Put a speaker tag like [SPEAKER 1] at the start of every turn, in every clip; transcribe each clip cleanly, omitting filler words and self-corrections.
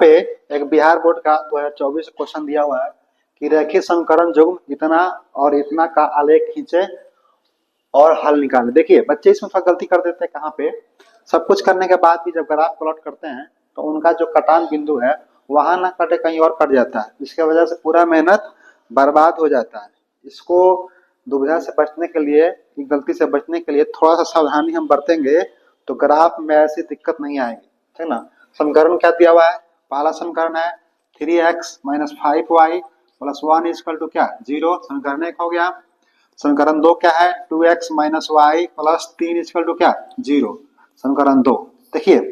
[SPEAKER 1] पे एक बिहार बोर्ड का 2024 क्वेश्चन दिया हुआ है कि रेखीय संकरण युग्म इतना और इतना का आलेख खींचे और हल निकाले। देखिए बच्चे इसमें थोड़ा गलती कर देते हैं, कहाँ पे सब कुछ करने के बाद भी जब ग्राफ प्लॉट करते हैं तो उनका जो कटान बिंदु है वहां ना कटे कहीं और कट जाता है, जिसकी वजह से पूरा मेहनत बर्बाद हो जाता है। इसको दुविधा से बचने के लिए, गलती से बचने के लिए थोड़ा सा सावधानी हम बरतेंगे तो ग्राफ में ऐसी दिक्कत नहीं आएगी, ठीक ना। समीकरण क्या दिया हुआ है? पहला समीकरण है 3x minus 5y plus 1 equal to क्या 0। समीकरण 1 हो गया। समीकरण 2 क्या है? 2x minus y plus 3 equal to क्या 0। समीकरण 2। देखिए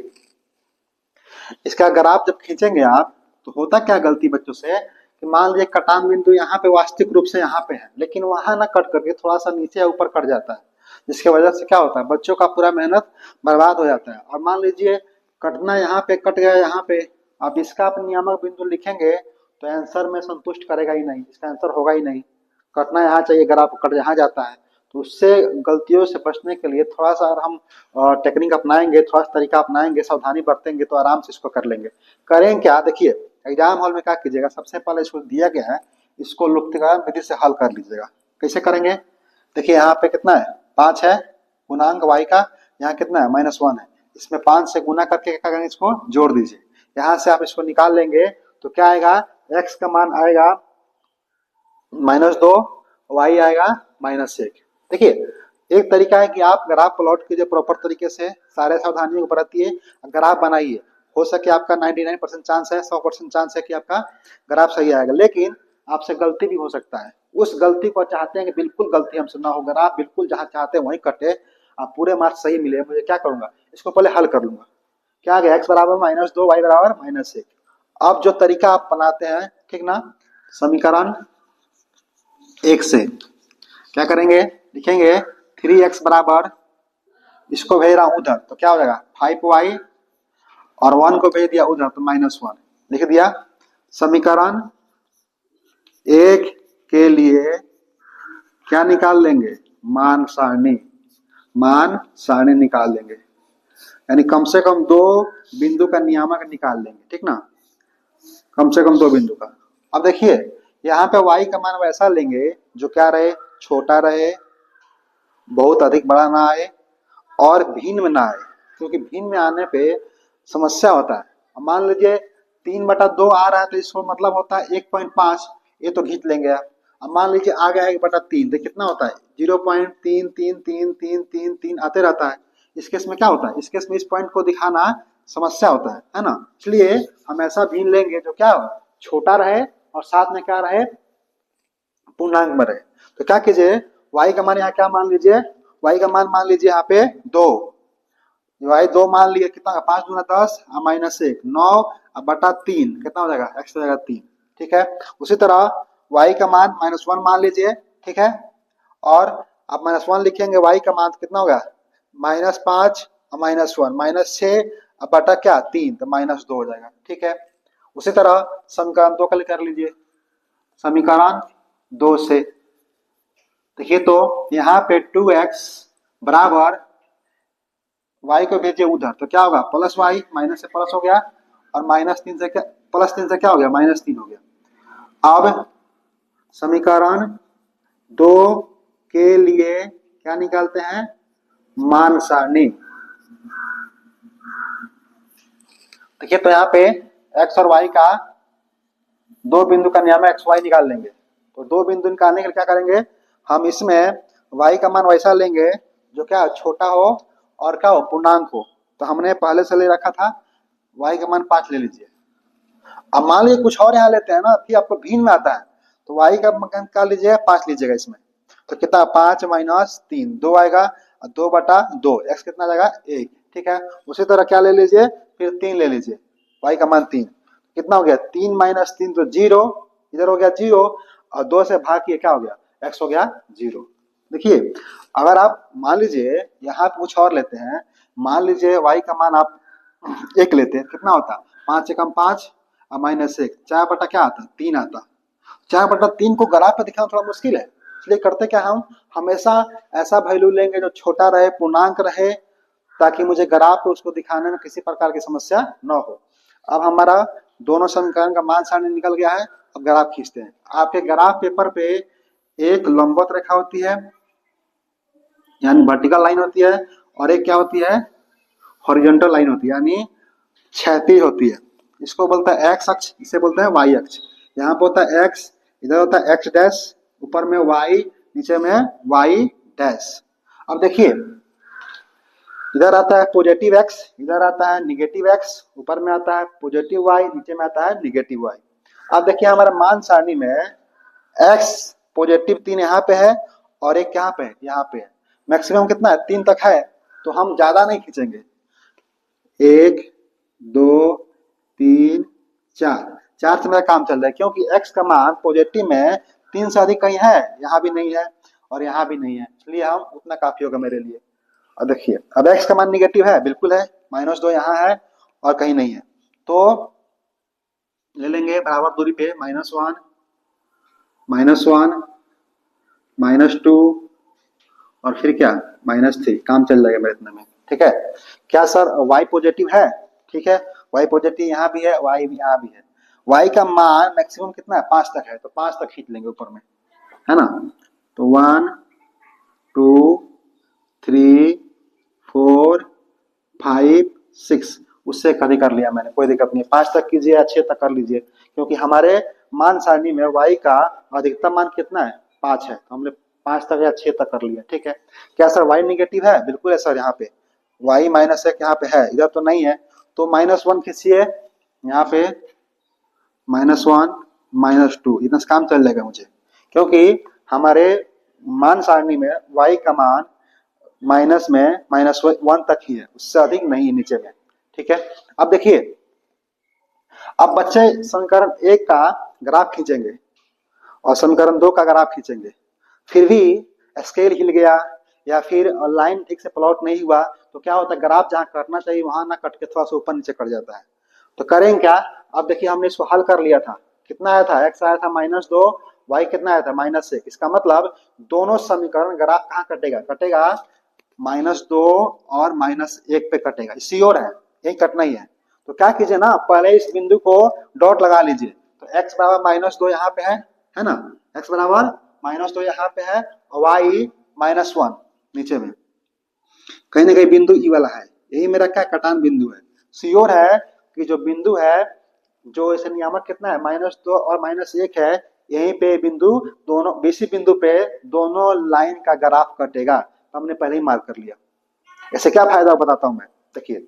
[SPEAKER 1] इसका ग्राफ जब खींचेंगे आप तो होता क्या गलती बच्चों से कि मान लीजिए कटान बिंदु यहाँ पे वास्तविक रूप से यहाँ पे है, लेकिन वहां ना कट करके थोड़ा सा नीचे या ऊपर कट जाता है, जिसकी वजह से क्या होता है बच्चों का पूरा मेहनत बर्बाद हो जाता है। और मान लीजिए कटना यहाँ पे कट गया यहाँ पे, आप इसका आप नियामक बिंदु लिखेंगे तो आंसर में संतुष्ट करेगा ही नहीं, इसका आंसर होगा ही नहीं। कटना यहाँ चाहिए, ग्राफ कट यहाँ जाता है। तो उससे गलतियों से बचने के लिए थोड़ा सा अगर हम टेक्निक अपनाएंगे, थोड़ा सा तरीका अपनाएंगे, सावधानी बरतेंगे तो आराम से इसको कर लेंगे। करें क्या? देखिए एग्जाम हॉल में क्या कीजिएगा, सबसे पहले इसको दिया गया है इसको लुप्तकरण विधि से हल कर लीजिएगा। कैसे करेंगे? देखिए यहाँ पे कितना है 5 है गुणांक y का, यहाँ कितना है -1 है, इसमें 5 से गुना करके क्या करेंगे इसको जोड़ दीजिए। यहाँ से आप इसको निकाल लेंगे तो क्या आएगा, x का मान आएगा -2, y आएगा -1। देखिए एक तरीका है कि आप ग्राफ प्लॉट कीजिए प्रॉपर तरीके से, सारे सावधानियों को बरतिए, ग्राफ बनाइए। हो सके आपका 99% चांस है, 100% चांस है कि आपका ग्राफ सही आएगा, लेकिन आपसे गलती भी हो सकता है। उस गलती को चाहते हैं कि बिल्कुल गलती हमसे ना हो, ग्राफ बिल्कुल जहां चाहते हैं वहीं कटे, आप पूरे मार्क्स सही मिले, मुझे क्या करूंगा इसको पहले हल कर लूंगा। क्या आ गया, x बराबर -2 y बराबर -1। अब जो तरीका आप बनाते हैं, ठीक ना, समीकरण 1 से क्या करेंगे, लिखेंगे 3x बराबर, इसको भेज रहा हूं उधर तो क्या हो जाएगा 5y, और 1 को भेज दिया उधर तो -1 लिख दिया। समीकरण 1 के लिए क्या निकाल लेंगे, मान सारणी निकाल लेंगे, यानी कम से कम 2 बिंदु का नियामक निकाल लेंगे, ठीक ना, कम से कम 2 बिंदु का। अब देखिए यहाँ पे y का मान वैसा लेंगे जो क्या रहे, छोटा रहे, बहुत अधिक बड़ा ना आए और भिन्न में ना आए, क्योंकि भिन्न में आने पे समस्या होता है। अब मान लीजिए 3/2 आ रहा है तो इसको मतलब होता है 1.5, ये तो खींच लेंगे आप। अब मान लीजिए आ गया 1/3 तो कितना होता है 0.333333 आते रहता है। इस केस में क्या होता है, इस केस में इस पॉइंट को दिखाना समस्या होता है ना। इसलिए हम ऐसा भिन्न लेंगे जो क्या छोटा रहे और साथ में क्या रहे, पूर्णांक में रहे। तो क्या कीजिए, y का मान यहाँ क्या मान लीजिए, y का मान मान लीजिए यहाँ पे 2, y 2 मान लिए, कितना 5 दूना 10 -1 9/3 कितना हो जाएगा, x हो जाएगा 3, ठीक है। उसी तरह y का मान -1 मान लीजिए, ठीक है, और अब -1 लिखेंगे, y का मान कितना होगा -5 -1 -6 क्या 3 तो -2 हो जाएगा, ठीक है। उसी तरह समीकरण 2 का कर लीजिए, समीकरण 2 से देखिए तो यहाँ पे 2x बराबर y को भेजिए उधर तो क्या होगा +y, माइनस से प्लस हो गया, और -3 से क्या +3 से क्या हो गया -3 हो गया। अब समीकरण 2 के लिए क्या निकालते हैं, मान सारणी। देखिए तो यहाँ पे x और y का 2 बिंदु का नियामक xy निकाल लेंगे। तो 2 बिंदु निकालने के लिए क्या करेंगे, हम इसमें y का मान वैसा लेंगे जो क्या छोटा हो और क्या हो पूर्णांक हो। तो हमने पहले से ले रखा था y का मान 5 ले लीजिए। अब मान लीजिए कुछ और यहाँ लेते हैं ना, फिर आपको भिन्न में आता है तो y का मान क्या लीजिएगा 5 लीजिएगा इसमें, तो कितना 5 - 3 2 आएगा, 2/2 x कितना जाएगा 1, ठीक है। उसी तरह क्या ले लीजिए, फिर 3 ले लीजिए, y का मान 3 कितना हो गया 3 - 3 तो 0, इधर हो गया 0, और 2 से भाग किए क्या हो गया x हो गया 0। देखिए अगर आप मान लीजिए यहाँ पे कुछ और लेते हैं, मान लीजिए y का मान आप 1 लेते हैं, कितना होता 5 से कम 5 और -1 4 क्या आता 3 आता। 4/3 को ग्राफ पे दिखाना थोड़ा मुश्किल है, इसलिए करते क्या हम हमेशा ऐसा वैल्यू लेंगे जो छोटा रहे, पूर्णांक रहे, ताकि मुझे ग्राफ पे उसको दिखाने में किसी प्रकार की समस्या न हो। अब हमारा दोनों समीकरण का मान सारणी निकल गया है। अब ग्राफ खींचते हैं। आपके ग्राफ पेपर पे एक लंबवत रेखा होती है यानी वर्टिकल लाइन होती है, और एक क्या होती है, हॉरिजॉन्टल लाइन होती है यानी क्षैतिज होती है। इसको बोलता है एक्स अक्ष, इसे बोलते हैं वाई अक्ष। यहाँ पे होता है एक्स, इधर होता है एक्स डैश, ऊपर में वाई, नीचे में वाई डैश। अब देखिए इधर आता है पॉजिटिव एक्स, इधर आता है निगेटिव एक्स, ऊपर में आता है पॉजिटिव वाई, नीचे में आता है निगेटिव वाई। अब देखिए हमारे मान सारणी में एक्स पॉजिटिव 3 यहाँ पे है और एक यहाँ पे है, यहाँ पे है। मैक्सिमम कितना है, 3 तक है, तो हम ज्यादा नहीं खींचेंगे। 1 2 3 4, 4 से मेरा काम चल रहा है, क्योंकि एक्स का मान पॉजिटिव में 3 से अधिक कहीं है, यहाँ भी नहीं है और यहाँ भी नहीं है, इसलिए हम उतना काफी होगा मेरे लिए। अब देखिए अब एक्स का मान निगेटिव है, बिल्कुल है, -2 यहाँ है और कहीं नहीं है, तो ले लेंगे बराबर दूरी पे -1 -2 और फिर क्या -3, काम चल जाएगा मेरे इतने में। ठीक है, क्या सर y पॉजिटिव है? ठीक है, y पॉजिटिव यहाँ भी है, y भी यहाँ भी है। y का मान मैक्सिमम कितना है, 5 तक है, तो 5 तक खींच लेंगे ऊपर में, है ना। तो 1 2 3 4 5 6, उससे अधिक कर लिया मैंने, कोई दिक्कत नहीं, 5 तक कीजिए या 6 तक कर लीजिए, क्योंकि हमारे मान सारणी में y का अधिकतम मान कितना है, 5 है, तो हमने 5 तक या 6 तक कर लिया। ठीक है, क्या सर y निगेटिव है? बिल्कुल है सर, यहाँ पे y -1 यहाँ पे है, इधर तो नहीं है, तो -1 खींचिए, यहाँ पे -1 -2, इतना से काम चल जाएगा मुझे, क्योंकि हमारे मान सारणी में y का मान माइनस में -1 तक ही है, उससे अधिक नहीं है नीचे में। ठीक है, अब देखिए अब बच्चे समीकरण 1 का ग्राफ खींचेंगे और समीकरण 2 का ग्राफ खींचेंगे, फिर भी स्केल हिल गया या फिर लाइन ठीक से प्लॉट नहीं हुआ, तो क्या होता है, ग्राफ जहाँ कटना चाहिए वहां ना कट के थोड़ा सा ऊपर नीचे कट जाता है। तो करेंगे क्या, अब देखिए हमने इसको हल कर लिया था, कितना आया था, x आया था -2, y कितना आया था -1। इसका मतलब दोनों समीकरण ग्राफ कहाँ कटेगा, कटेगा -2 और -1 पे कटेगा, श्योर है, यही कटना ही है। तो क्या कीजिए ना, पहले इस बिंदु को डॉट लगा लीजिए, तो x बराबर -2 यहाँ पे है ना, x बराबर -2 यहाँ पे है और y -1 नीचे में, कहीं ना कहीं बिंदु ई वाला है, यही मेरा क्या कटान बिंदु है। श्योर है कि जो बिंदु है, जो इसे नियामक कितना है, -2 और -1 है, यहीं पे बिंदु, दोनों बीसी बिंदु पे दोनों लाइन का ग्राफ कटेगा, तो हमने पहले ही मार्क कर लिया। ऐसे क्या फायदा बताता हूं मैं, देखिए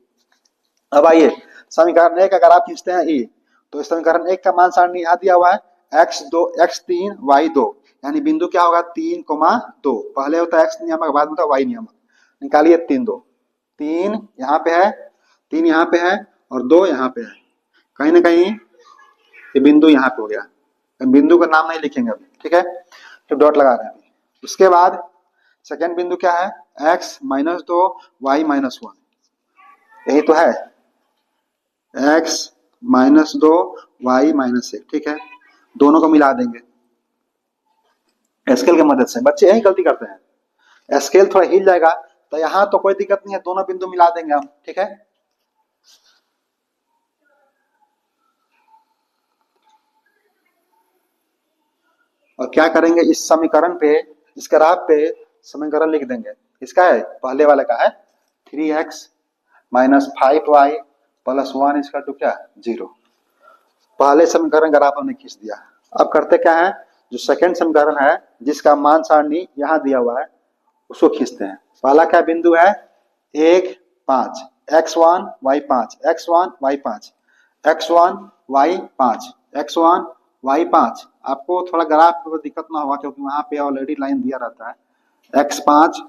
[SPEAKER 1] अब आइए समीकरण 1 का ग्राफ खींचते हैं ई। तो इस समीकरण 1 का मान सारणी यहाँ दिया हुआ है, x3 y2, यानी बिंदु क्या होगा, 3,2, पहले होता है x नियामक, बाद में होता है y नियामक, निकालिए 3 2, 3 यहाँ पे है, 3 यहाँ पे है और 2 यहाँ पे है, कहीं ना कहीं ये बिंदु यहाँ पे हो गया, बिंदु का नाम नहीं लिखेंगे अभी, ठीक है, फिर डॉट लगा रहे हैं अभी। उसके बाद सेकेंड बिंदु क्या है, x -2 y -1, यही तो है, x -2 y -1, ठीक है, दोनों को मिला देंगे स्केल की मदद से। बच्चे यही गलती करते हैं, स्केल थोड़ा हिल जाएगा, तो यहाँ तो कोई दिक्कत नहीं है, दोनों बिंदु मिला देंगे हम, ठीक है। और क्या करेंगे, इस समीकरण पे, इस ग्राफ पे समीकरण लिख देंगे। इसका है, पहले वाले का है 3x -5y + 1 इसका टू क्या 0, पहले समीकरण ग्राफ हमने खींच दिया। अब करते क्या है, जो सेकंड समीकरण है जिसका मान सारणी यहाँ दिया हुआ है उसको खींचते हैं। पहला क्या बिंदु है, 1 5, x1 y5, x1 y5, x1 y5, x1 y5। आपको थोड़ा ग्राफ में दिक्कत ना होगा, क्योंकि वहां पे ऑलरेडी लाइन दिया रहता है, x5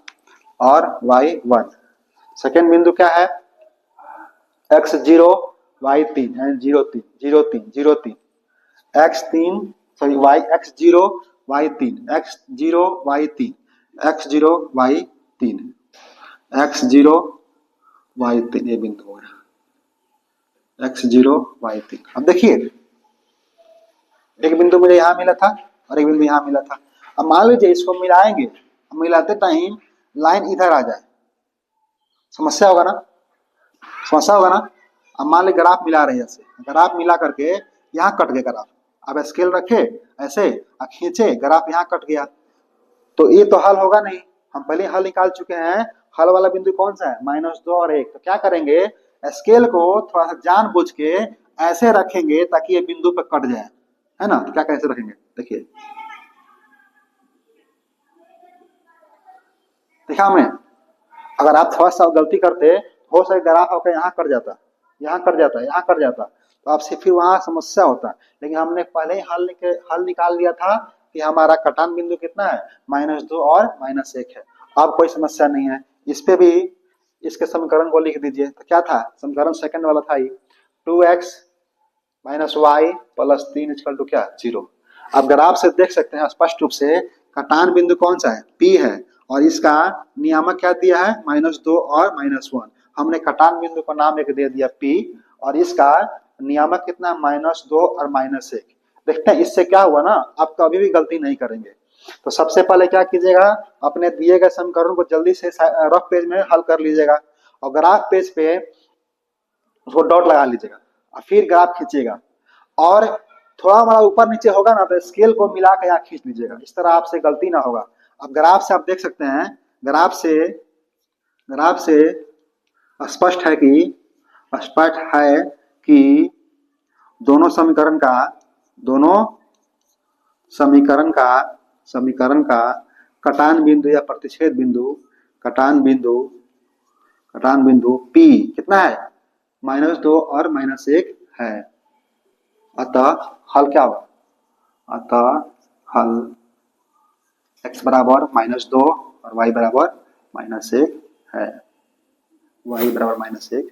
[SPEAKER 1] और y1। सेकेंड बिंदु क्या है, x0 y3 यानी 0 3 0 3 0 3, x3 sorry y x0 y3, x0 y3, x0 y3, x0 y3, ये बिंदु हो गया x0 y3। अब देखिए एक बिंदु मुझे यहाँ मिला था और एक बिंदु यहाँ मिला था। अब मान लीजिए इसको मिलाएंगे, मिलाते टाइम लाइन इधर आ जाए, समस्या होगा ना, समस्या होगा ना। अब मान ली ग्राफ मिला रहे हैं, ऐसे ग्राफ मिला करके यहाँ कट गया ग्राफ, अब स्केल रखे ऐसे खींचे, ग्राफ यहाँ कट गया, तो ये तो हल होगा नहीं, हम पहले हल निकाल चुके हैं। हल वाला बिंदु कौन सा है, -2 और 1। तो क्या करेंगे, स्केल को थोड़ा सा जानबूझ के ऐसे रखेंगे ताकि ये बिंदु पे कट जाए, है ना। तो क्या कैसे रखेंगे, देखिए देखा मैं, अगर आप थोड़ा सा गलती करते हो सके ग्राफ आपका यहाँ कट जाता, यहाँ कट जाता, यहाँ कट जाता, तो आपसे फिर वहां समस्या होता। लेकिन हमने पहले ही हल निकाल लिया था कि हमारा कटान बिंदु कितना है, -2 और -1 है। अब कोई समस्या नहीं है। इस पे भी इसके समीकरण को लिख दीजिए। तो क्या था समीकरण, सेकंड वाला था ही 2x - y + 3 = क्या, 0। अब ग्राफ से देख सकते हैं स्पष्ट रूप से कटान बिंदु कौन सा है, P है, और इसका नियामक क्या दिया है, -2 और -1। हमने कटान बिंदु को नाम एक दे दिया P, और इसका नियामक कितना, -2 और -1। देखते हैं इससे क्या हुआ ना, आप कभी भी गलती नहीं करेंगे। तो सबसे पहले क्या कीजिएगा, अपने दिए गए समीकरण को जल्दी से रफ पेज में हल कर लीजिएगा, और ग्राफ पेज पे उसको डॉट लगा लीजिएगा, और फिर ग्राफ खींचिएगा, और थोड़ा हमारा ऊपर नीचे होगा ना तो स्केल को मिला के यहाँ खींच लीजिएगा, इस तरह आपसे गलती ना होगा। अब ग्राफ से आप देख सकते हैं, ग्राफ से स्पष्ट है कि दोनों समीकरण का कटान बिंदु या प्रतिच्छेद बिंदु, कटान बिंदु P कितना है, -2 और -1 है। अतः हल क्या होगा, अतः हल x बराबर -2 और y बराबर -1 है, y बराबर -1